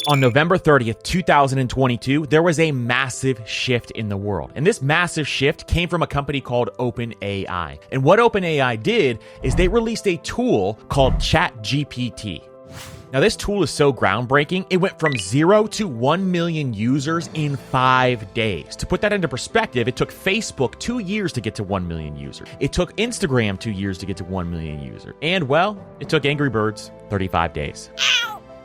On November 30th, 2022, there was a massive shift in the world. And this massive shift came from a company called OpenAI. And what OpenAI did is they released a tool called ChatGPT. Now, this tool is so groundbreaking, it went from 0 to 1 million users in 5 days. To put that into perspective, it took Facebook 2 years to get to 1 million users. It took Instagram 2 years to get to 1 million users. And, well, it took Angry Birds 35 days.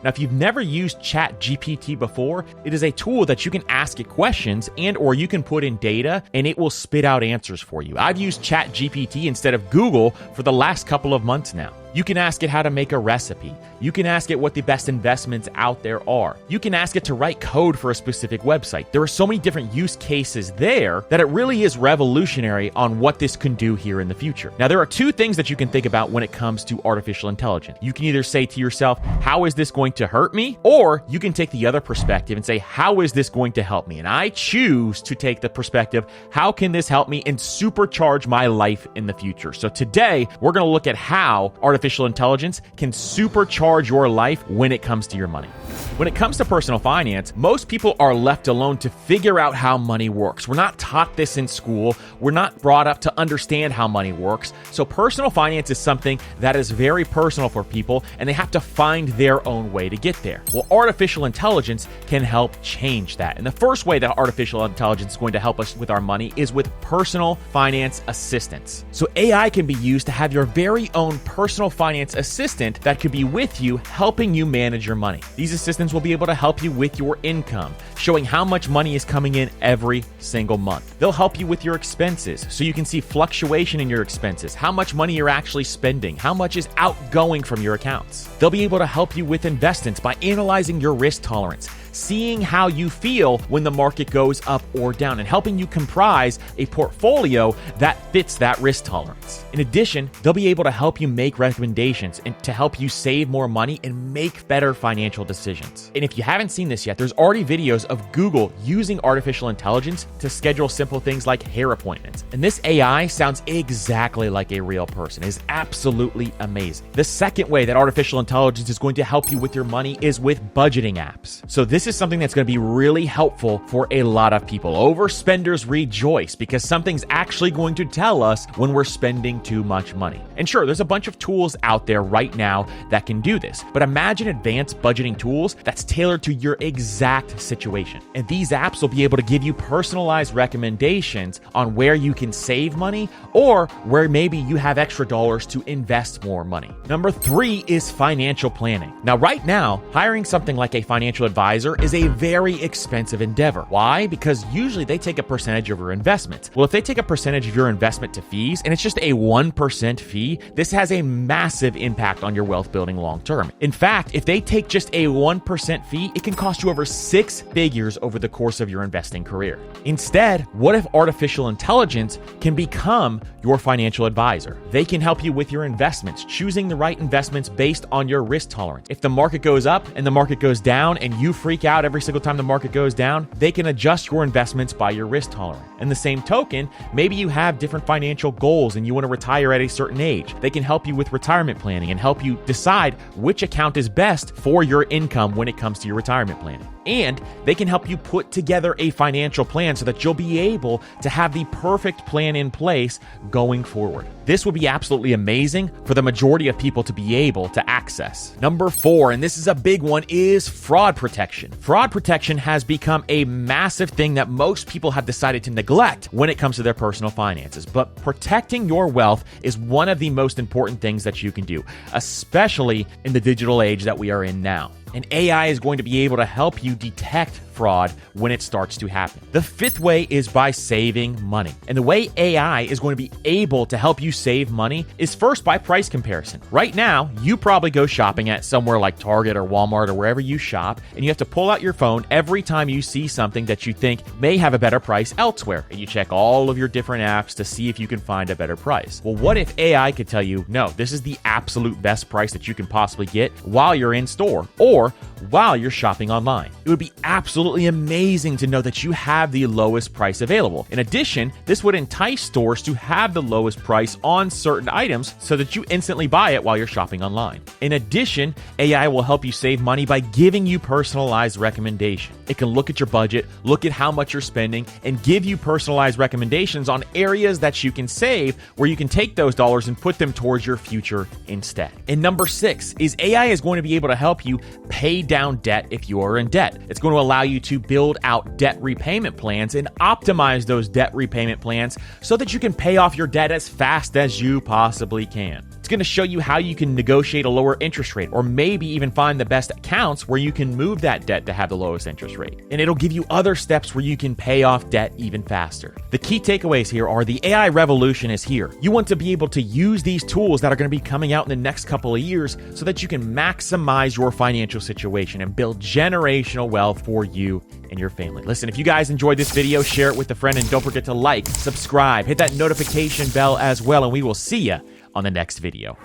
Now, if you've never used ChatGPT before, it is a tool that you can ask it questions or you can put in data and it will spit out answers for you. I've used ChatGPT instead of Google for the last couple of months now. You can ask it how to make a recipe. You can ask it what the best investments out there are. You can ask it to write code for a specific website. There are so many different use cases there that it really is revolutionary on what this can do here in the future. Now, there are two things that you can think about when it comes to artificial intelligence. You can either say to yourself, how is this going to hurt me? Or you can take the other perspective and say, how is this going to help me? And I choose to take the perspective, how can this help me and supercharge my life in the future? So today, we're going to look at how artificial intelligence can supercharge your life when it comes to your money. When it comes to personal finance, most people are left alone to figure out how money works. We're not taught this in school. We're not brought up to understand how money works. So personal finance is something that is very personal for people, and they have to find their own way to get there. Well, artificial intelligence can help change that. And the first way that artificial intelligence is going to help us with our money is with personal finance assistance. So AI can be used to have your very own personal finance assistant that could be with you, helping you manage your money. These assistants will be able to help you with your income, showing how much money is coming in every single month. They'll help you with your expenses, so you can see fluctuation in your expenses, how much money you're actually spending, how much is outgoing from your accounts. They'll be able to help you with investments by analyzing your risk tolerance, seeing how you feel when the market goes up or down, and helping you comprise a portfolio that fits that risk tolerance. In addition, they'll be able to help you make recommendations and to help you save more money and make better financial decisions. And if you haven't seen this yet, there's already videos of Google using artificial intelligence to schedule simple things like hair appointments. And this AI sounds exactly like a real person. It is absolutely amazing. The second way that artificial intelligence is going to help you with your money is with budgeting apps. So this is something that's going to be really helpful for a lot of people. Overspenders rejoice because something's actually going to tell us when we're spending too much money. And sure, there's a bunch of tools out there right now that can do this, but imagine advanced budgeting tools that's tailored to your exact situation. And these apps will be able to give you personalized recommendations on where you can save money or where maybe you have extra dollars to invest more money. Number 3 is financial planning. Now, right now, hiring something like a financial advisor is a very expensive endeavor. Why? Because usually they take a percentage of your investments. Well, if they take a percentage of your investment to fees and it's just a 1% fee, this has a massive impact on your wealth building long term. In fact, if they take just a 1% fee, it can cost you over 6 figures over the course of your investing career. Instead, what if artificial intelligence can become your financial advisor? They can help you with your investments, choosing the right investments based on your risk tolerance. If the market goes up and the market goes down and you freak out every single time the market goes down, they can adjust your investments by your risk tolerance. And the same token, maybe you have different financial goals and you want to retire at a certain age. They can help you with retirement planning and help you decide which account is best for your income when it comes to your retirement planning. And they can help you put together a financial plan so that you'll be able to have the perfect plan in place going forward. This would be absolutely amazing for the majority of people to be able to access. Number 4, and this is a big one, is fraud protection. Fraud protection has become a massive thing that most people have decided to neglect when it comes to their personal finances. But protecting your wealth is one of the most important things that you can do, especially in the digital age that we are in now. And AI is going to be able to help you detect fraud when it starts to happen. The 5th way is by saving money. And the way AI is going to be able to help you save money is first by price comparison. Right now, you probably go shopping at somewhere like Target or Walmart or wherever you shop, and you have to pull out your phone every time you see something that you think may have a better price elsewhere. And you check all of your different apps to see if you can find a better price. Well, what if AI could tell you, no, this is the absolute best price that you can possibly get while you're in store? Or more while you're shopping online. It would be absolutely amazing to know that you have the lowest price available. In addition, this would entice stores to have the lowest price on certain items so that you instantly buy it while you're shopping online. In addition, AI will help you save money by giving you personalized recommendations. It can look at your budget, look at how much you're spending, and give you personalized recommendations on areas that you can save, where you can take those dollars and put them towards your future instead. And number 6 is AI is going to be able to help you pay down debt if you are in debt. It's going to allow you to build out debt repayment plans and optimize those debt repayment plans so that you can pay off your debt as fast as you possibly can. It's going to show you how you can negotiate a lower interest rate, or maybe even find the best accounts where you can move that debt to have the lowest interest rate. And it'll give you other steps where you can pay off debt even faster. The key takeaways here are the AI revolution is here. You want to be able to use these tools that are going to be coming out in the next couple of years so that you can maximize your financial situation and build generational wealth for you and your family. Listen, if you guys enjoyed this video, share it with a friend, and don't forget to like, subscribe, hit that notification bell as well, and we will see you on the next video.